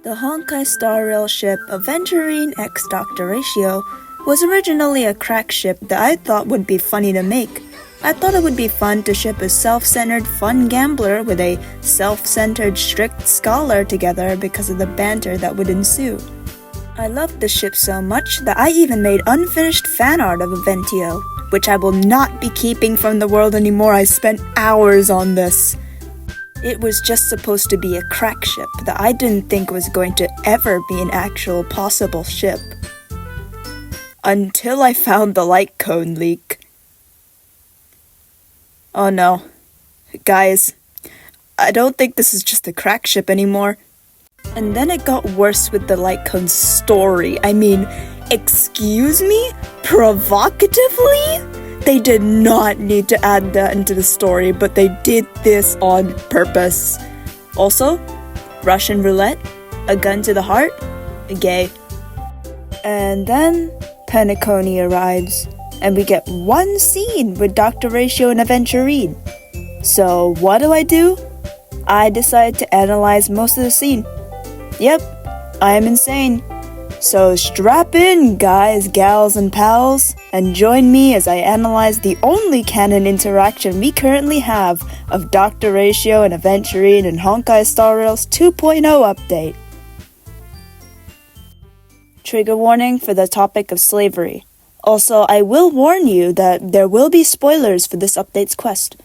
The Honkai Star Rail ship Aventurine X Dr. Ratio was originally a crack ship that I thought would be funny to make. I thought it would be fun to ship a self-centered fun gambler with a self-centered strict scholar together because of the banter that would ensue. I loved the ship so much that I even made unfinished fan art of Aventio, which I will not be keeping from the world anymore. I spent hours on this. It was just supposed to be a crack ship that I didn't think was going to ever be an actual possible ship. Until I found the light cone leak. Oh no. Guys, I don't think this is just a crack ship anymore. And then it got worse with the light cone story. I mean, excuse me? Provocatively? They did not need to add that into the story, but they did this on purpose. Also, Russian roulette, a gun to the heart, gay. And then Peacock arrives, and we get one scene with Dr. Ratio and Aventurine. So what do? I decide to analyze most of the scene. Yep, I am insane. So strap in, guys, gals, and pals, and join me as I analyze the only canon interaction we currently have of Dr. Ratio and Aventurine in Honkai Star Rail's 2.0 update. Trigger warning for the topic of slavery. Also, I will warn you that there will be spoilers for this update's quest.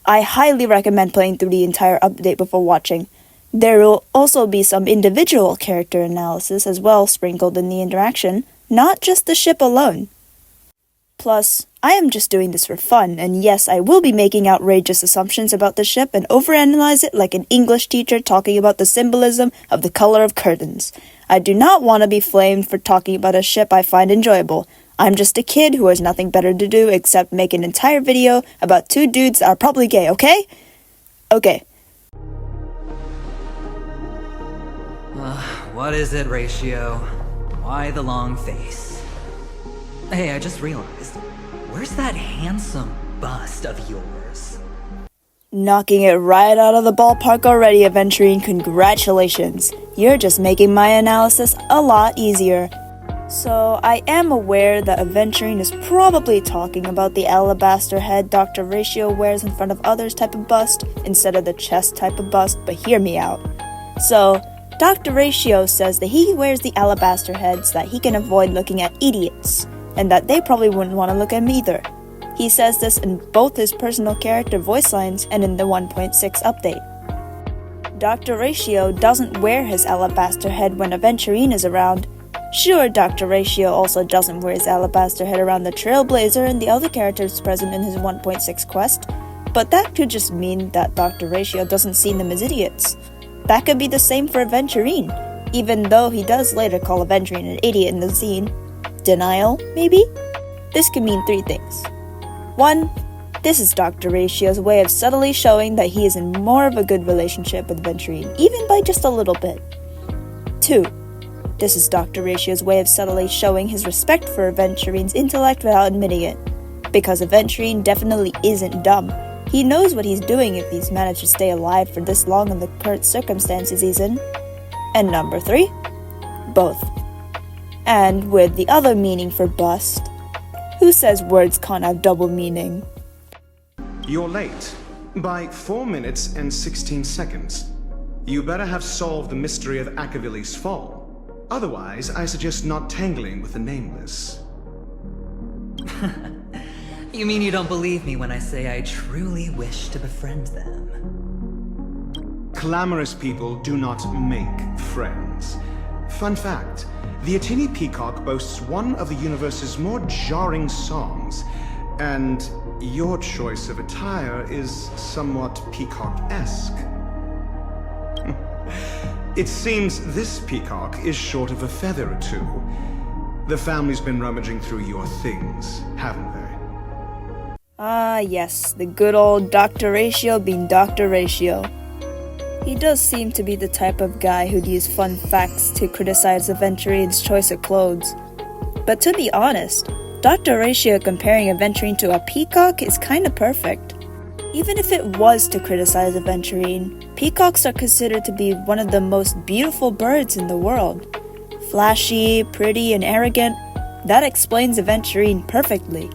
I highly recommend playing through the entire update before watching. There will also be some individual character analysis as well sprinkled in the interaction, not just the ship alone. Plus, I am just doing this for fun, and yes, I will be making outrageous assumptions about the ship and overanalyze it like an English teacher talking about the symbolism of the color of curtains. I do not want to be flamed for talking about a ship I find enjoyable. I'm just a kid who has nothing better to do except make an entire video about two dudes that are probably gay, okay? Okay. What is it, Ratio? Why the long face? Hey, I just realized, where's that handsome bust of yours? Knocking it right out of the ballpark already, Aventurine. Congratulations. You're just making my analysis a lot easier. So, I am aware that Aventurine is probably talking about the alabaster head Dr. Ratio wears in front of others type of bust instead of the chest type of bust, but hear me out. So, Dr. Ratio says that he wears the alabaster head so that he can avoid looking at idiots, and that they probably wouldn't want to look at him either. He says this in both his personal character voice lines and in the 1.6 update. Dr. Ratio doesn't wear his alabaster head when Aventurine is around. Sure, Dr. Ratio also doesn't wear his alabaster head around the Trailblazer and the other characters present in his 1.6 quest, but that could just mean that Dr. Ratio doesn't see them as idiots. That could be the same for Aventurine, even though he does later call Aventurine an idiot in the scene. Denial, maybe? This could mean three things. 1. This is Dr. Ratio's way of subtly showing that he is in more of a good relationship with Aventurine, even by just a little bit. 2. This is Dr. Ratio's way of subtly showing his respect for Aventurine's intellect without admitting it, because Aventurine definitely isn't dumb. He knows what he's doing if he's managed to stay alive for this long in the current circumstances he's in. And number 3, both. And with the other meaning for bust, who says words can't have double meaning? You're late. By 4 minutes and 16 seconds. You better have solved the mystery of Akavili's fall. Otherwise, I suggest not tangling with the nameless. You mean you don't believe me when I say I truly wish to befriend them? Clamorous people do not make friends. Fun fact, the Atini Peacock boasts one of the universe's more jarring songs, and your choice of attire is somewhat Peacock-esque. It seems this peacock is short of a feather or two. The family's been rummaging through your things, haven't they? Ah, yes, the good old Dr. Ratio being Dr. Ratio. He does seem to be the type of guy who'd use fun facts to criticize Aventurine's choice of clothes. But to be honest, Dr. Ratio comparing Aventurine to a peacock is kinda perfect. Even if it was to criticize Aventurine, peacocks are considered to be one of the most beautiful birds in the world. Flashy, pretty, and arrogant, that explains Aventurine perfectly.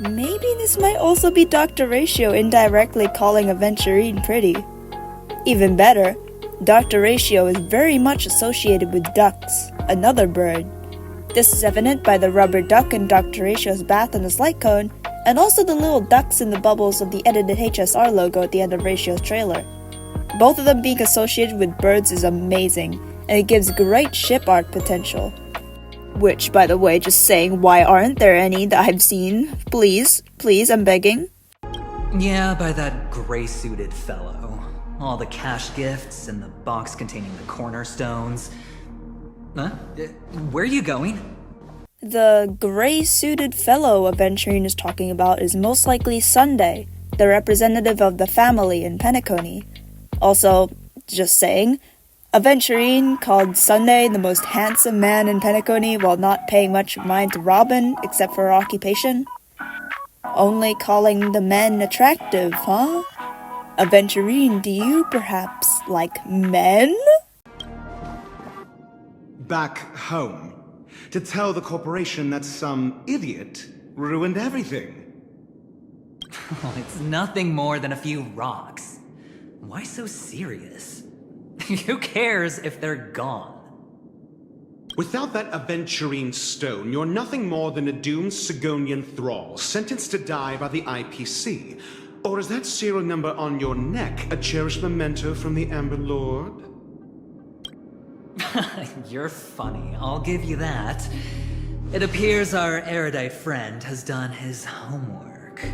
Maybe this might also be Dr. Ratio indirectly calling Aventurine pretty. Even better, Dr. Ratio is very much associated with ducks, another bird. This is evident by the rubber duck in Dr. Ratio's bath on his light cone, and also the little ducks in the bubbles of the edited HSR logo at the end of Ratio's trailer. Both of them being associated with birds is amazing, and it gives great ship art potential. Which, by the way, just saying, why aren't there any that I've seen? Please, I'm begging. Yeah, by that gray-suited fellow. All the cash gifts and the box containing the cornerstones. Huh? Where are you going? The gray-suited fellow Aventurine is talking about is most likely Sunday, the representative of the family in Penacony. Also, just saying, Aventurine called Sunday the most handsome man in Penacony while not paying much mind to Robin except for her occupation. Only calling the men attractive, huh? Aventurine, do you perhaps like men? Back home, to tell the corporation that some idiot ruined everything. Oh, it's nothing more than a few rocks. Why so serious? Who cares if they're gone? Without that Aventurine stone, you're nothing more than a doomed Sigonian thrall, sentenced to die by the IPC. Or is that serial number on your neck a cherished memento from the Amber Lord? You're funny, I'll give you that. It appears our erudite friend has done his homework.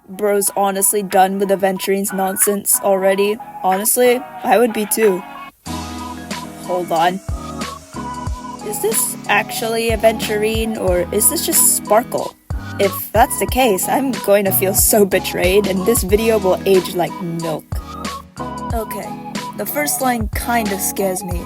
Bro's honestly done with Aventurine's nonsense already. Honestly, I would be too. Hold on. Is this actually Aventurine, or is this just Sparkle? If that's the case, I'm going to feel so betrayed, and this video will age like milk. Okay, the first line kinda scares me.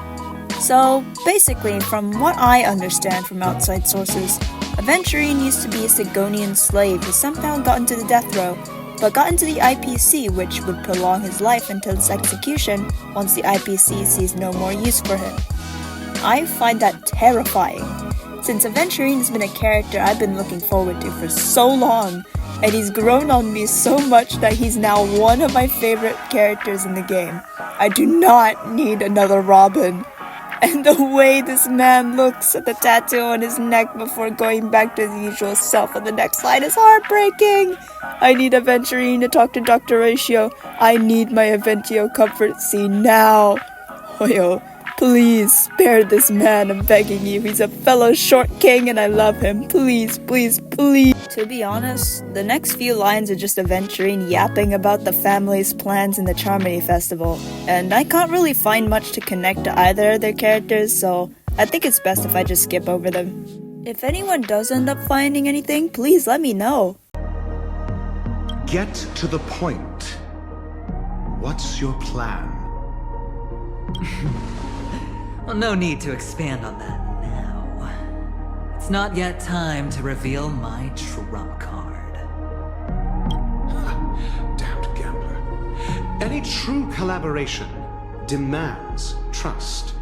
So, basically, from what I understand from outside sources, Aventurine used to be a Sigonian slave who somehow got into the death row, but got into the IPC, which would prolong his life until his execution once the IPC sees no more use for him. I find that terrifying, since Aventurine has been a character I've been looking forward to for so long, and he's grown on me so much that he's now one of my favorite characters in the game. I do not need another Robin. And the way this man looks at the tattoo on his neck before going back to his usual self on the next slide is heartbreaking. I need Aventurine to talk to Dr. Ratio. I need my Aventio comfort scene now. Hoyo, please spare this man, I'm begging you. He's a fellow short king and I love him. Please. To be honest, the next few lines are just Aventurine yapping about the family's plans in the Charmony Festival, and I can't really find much to connect to either of their characters, so I think it's best if I just skip over them. If anyone does end up finding anything, please let me know. Get to the point. What's your plan? Well, no need to expand on that now. It's not yet time to reveal my trump card. Damned gambler. Any true collaboration demands trust.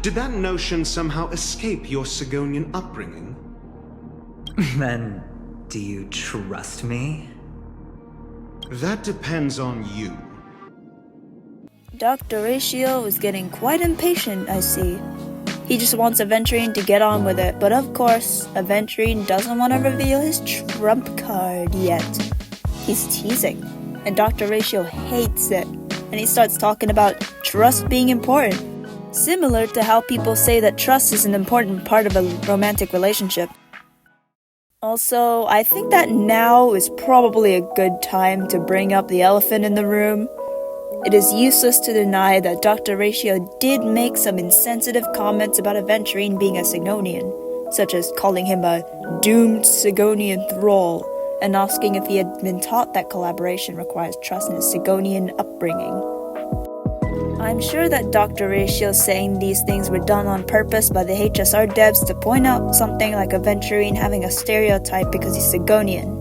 Did that notion somehow escape your Sigonian upbringing? Then, do you trust me? That depends on you. Dr. Ratio is getting quite impatient, I see. He just wants Aventurine to get on with it, but of course, Aventurine doesn't want to reveal his trump card yet. He's teasing, and Dr. Ratio hates it, and he starts talking about trust being important. Similar to how people say that trust is an important part of a romantic relationship. Also, I think that now is probably a good time to bring up the elephant in the room. It is useless to deny that Dr. Ratio did make some insensitive comments about Aventurine being a Sigonian, such as calling him a doomed Sigonian thrall, and asking if he had been taught that collaboration requires trust in his Sigonian upbringing. I'm sure that Dr. Ratio saying these things were done on purpose by the HSR devs to point out something like Aventurine having a stereotype because he's Sigonian.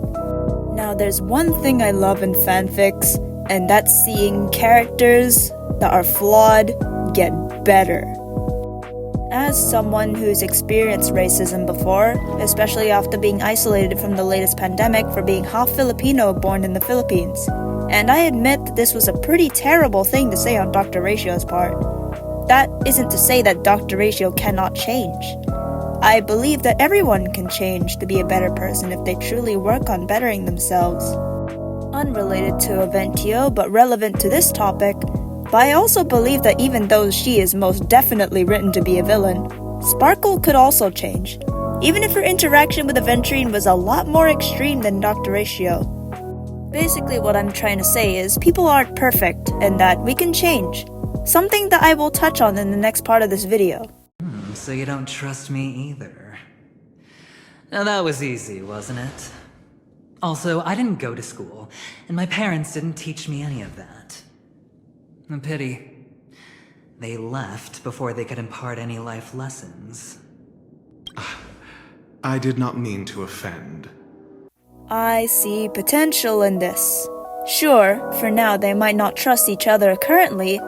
Now there's one thing I love in fanfics, and that's seeing characters that are flawed get better. As someone who's experienced racism before, especially after being isolated from the latest pandemic for being half Filipino born in the Philippines, and I admit that this was a pretty terrible thing to say on Dr. Ratio's part. That isn't to say that Dr. Ratio cannot change. I believe that everyone can change to be a better person if they truly work on bettering themselves. Unrelated to Aventio, but relevant to this topic, but I also believe that even though she is most definitely written to be a villain, Sparkle could also change, even if her interaction with Aventurine was a lot more extreme than Dr. Ratio. Basically what I'm trying to say is people aren't perfect and that we can change, something that I will touch on in the next part of this video. So you don't trust me either. Now that was easy, wasn't it? Also, I didn't go to school, and my parents didn't teach me any of that. A pity. They left before they could impart any life lessons. I did not mean to offend. I see potential in this. Sure, for now they might not trust each other currently,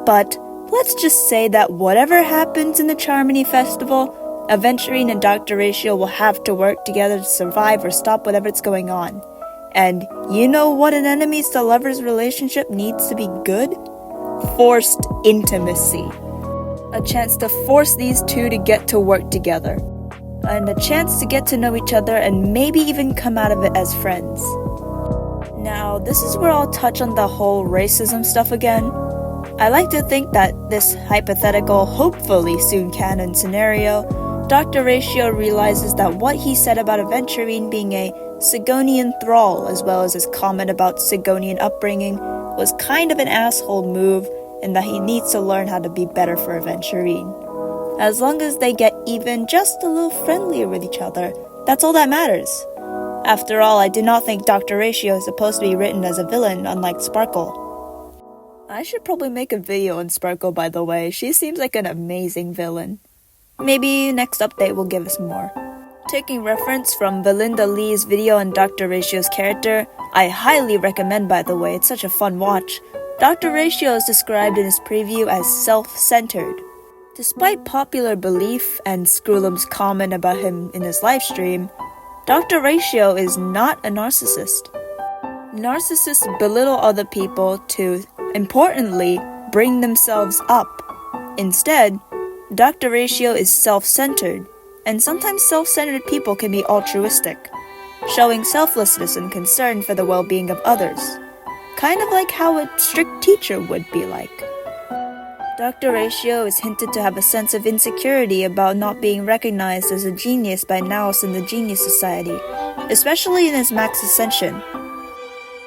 but let's just say that whatever happens in the Charmony Festival, Aventurine and Dr. Ratio will have to work together to survive or stop whatever's going on. And you know what an enemies to lovers relationship needs to be good? Forced intimacy. A chance to force these two to get to work together. And a chance to get to know each other and maybe even come out of it as friends. Now, this is where I'll touch on the whole racism stuff again. I like to think that this hypothetical, hopefully soon canon scenario, Dr. Ratio realizes that what he said about Aventurine being a Sigonian thrall, as well as his comment about Sigonian upbringing, was kind of an asshole move, and that he needs to learn how to be better for Aventurine. As long as they get even just a little friendlier with each other, that's all that matters. After all, I do not think Dr. Ratio is supposed to be written as a villain, unlike Sparkle. I should probably make a video on Sparkle, by the way. She seems like an amazing villain. Maybe next update will give us more. Taking reference from Belinda Lee's video on Dr. Ratio's character, I highly recommend, by the way, it's such a fun watch. Dr. Ratio is described in his preview as self-centered. Despite popular belief and Screwlum's comment about him in his livestream, Dr. Ratio is not a narcissist. Narcissists belittle other people to, importantly, bring themselves up. Instead, Dr. Ratio is self-centered, and sometimes self-centered people can be altruistic, showing selflessness and concern for the well-being of others, kind of like how a strict teacher would be like. Dr. Ratio is hinted to have a sense of insecurity about not being recognized as a genius by Naos in the Genius Society, especially in his Max Ascension.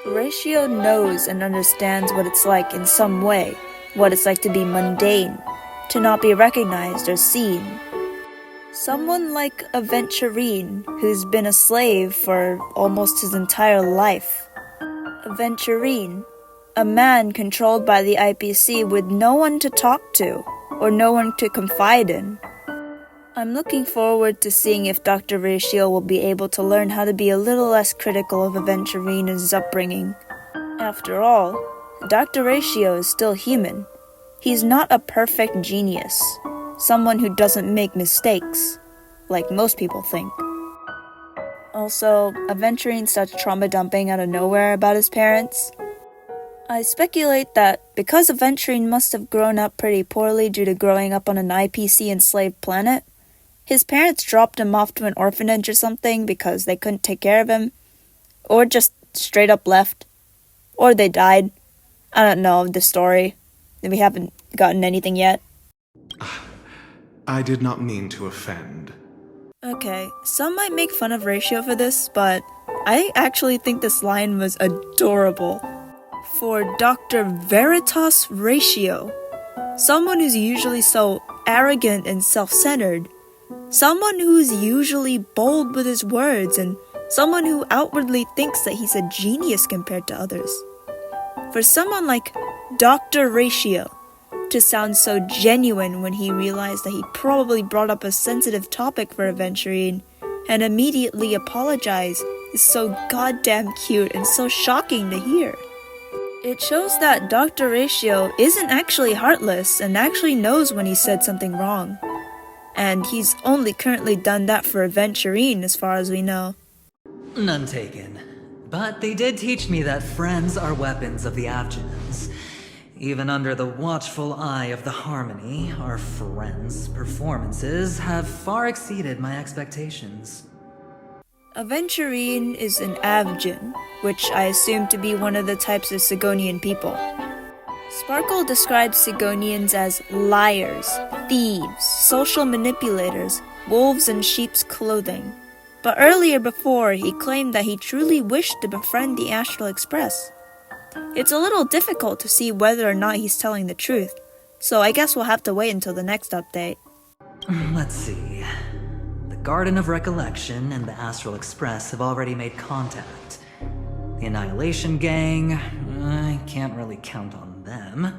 Ratio knows and understands what it's like in some way, what it's like to be mundane, to not be recognized or seen. Someone like Aventurine, who's been a slave for almost his entire life. Aventurine, a man controlled by the IPC with no one to talk to, or no one to confide in. I'm looking forward to seeing if Dr. Ratio will be able to learn how to be a little less critical of Aventurine and his upbringing. After all, Dr. Ratio is still human. He's not a perfect genius, someone who doesn't make mistakes, like most people think. Also, Aventurine starts trauma dumping out of nowhere about his parents. I speculate that because Aventurine must have grown up pretty poorly due to growing up on an IPC-enslaved planet, his parents dropped him off to an orphanage or something because they couldn't take care of him, or just straight up left, or they died. I don't know the story. We haven't gotten anything yet. I did not mean to offend. Okay, some might make fun of Ratio for this, but I actually think this line was adorable. For Dr. Veritas Ratio, someone who's usually so arrogant and self-centered, someone who's usually bold with his words, and someone who outwardly thinks that he's a genius compared to others. For someone like Dr. Ratio to sound so genuine when he realized that he probably brought up a sensitive topic for Aventurine and immediately apologize is so goddamn cute and so shocking to hear. It shows that Dr. Ratio isn't actually heartless and actually knows when he said something wrong. And he's only currently done that for Aventurine as far as we know. None taken. But they did teach me that friends are weapons of the Avgens. Even under the watchful eye of the Harmony, our friends' performances have far exceeded my expectations. Aventurine is an Avgen, which I assume to be one of the types of Sigonian people. Sparkle describes Sigonians as liars, thieves, social manipulators, wolves in sheep's clothing. But earlier before, he claimed that he truly wished to befriend the Astral Express. It's a little difficult to see whether or not he's telling the truth, so I guess we'll have to wait until the next update. Let's see. The Garden of Recollection and the Astral Express have already made contact. The Annihilation Gang, I can't really count on them.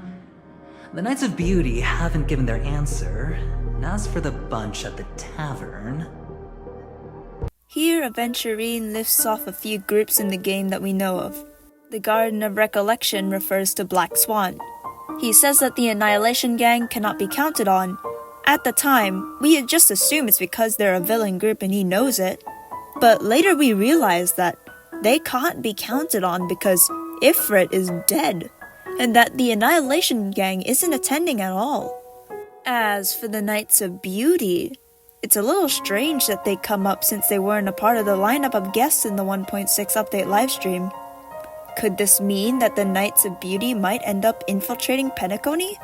The Knights of Beauty haven't given their answer, and as for the bunch at the tavern... Here, Aventurine lists off a few groups in the game that we know of. The Garden of Recollection refers to Black Swan. He says that the Annihilation Gang cannot be counted on. At the time, we had just assumed it's because they're a villain group and he knows it. But later we realized that they can't be counted on because Ifrit is dead, and that the Annihilation Gang isn't attending at all. As for the Knights of Beauty, it's a little strange that they come up since they weren't a part of the lineup of guests in the 1.6 update livestream. Could this mean that the Knights of Beauty might end up infiltrating Penacony?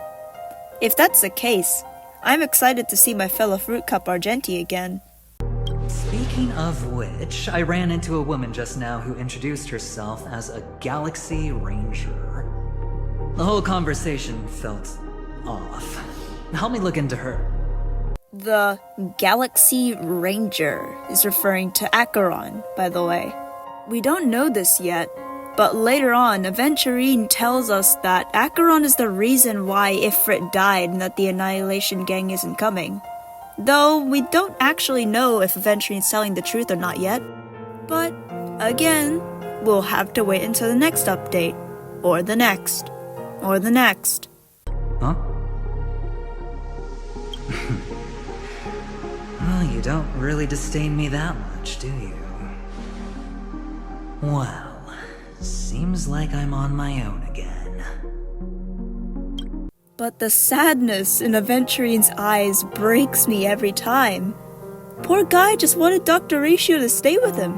If that's the case, I'm excited to see my fellow Fruit Cup Argenti again. Speaking of which, I ran into a woman just now who introduced herself as a Galaxy Ranger. The whole conversation felt off. Help me look into her. The Galaxy Ranger is referring to Acheron, by the way. We don't know this yet, but later on, Aventurine tells us that Acheron is the reason why Ifrit died and that the Annihilation Gang isn't coming. Though we don't actually know if Aventurine's telling the truth or not yet. But, again, we'll have to wait until the next update. Or the next. Or the next. Huh? Well, you don't really disdain me that much, do you? Well, seems like I'm on my own again. But the sadness in Aventurine's eyes breaks me every time. Poor guy just wanted Dr. Ratio to stay with him.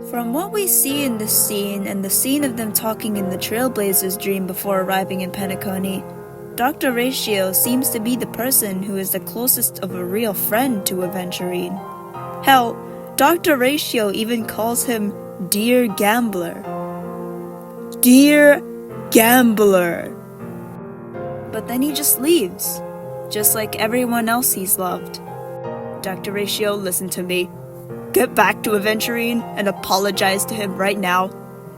From what we see in this scene and the scene of them talking in the Trailblazer's dream before arriving in Penacony, Dr. Ratio seems to be the person who is the closest of a real friend to Aventurine. Hell, Dr. Ratio even calls him Dear Gambler. Dear Gambler. But then he just leaves, just like everyone else he's loved. Dr. Ratio, listen to me. Get back to Aventurine and apologize to him right now.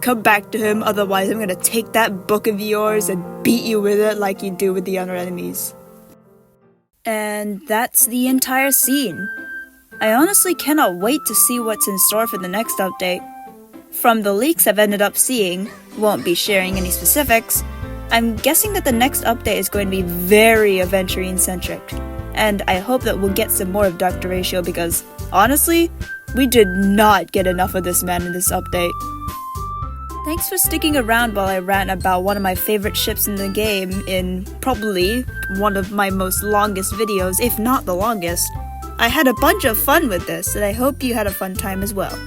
Come back to him, otherwise I'm gonna take that book of yours and beat you with it like you do with the other enemies. And that's the entire scene. I honestly cannot wait to see what's in store for the next update. From the leaks I've ended up seeing, won't be sharing any specifics, I'm guessing that the next update is going to be very Aventurine-centric. And I hope that we'll get some more of Dr. Ratio because, honestly, we did not get enough of this man in this update. Thanks for sticking around while I rant about one of my favorite ships in the game in probably one of my most longest videos, if not the longest. I had a bunch of fun with this, and I hope you had a fun time as well.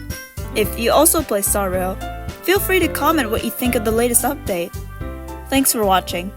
If you also play Star Rail, feel free to comment what you think of the latest update. Thanks for watching.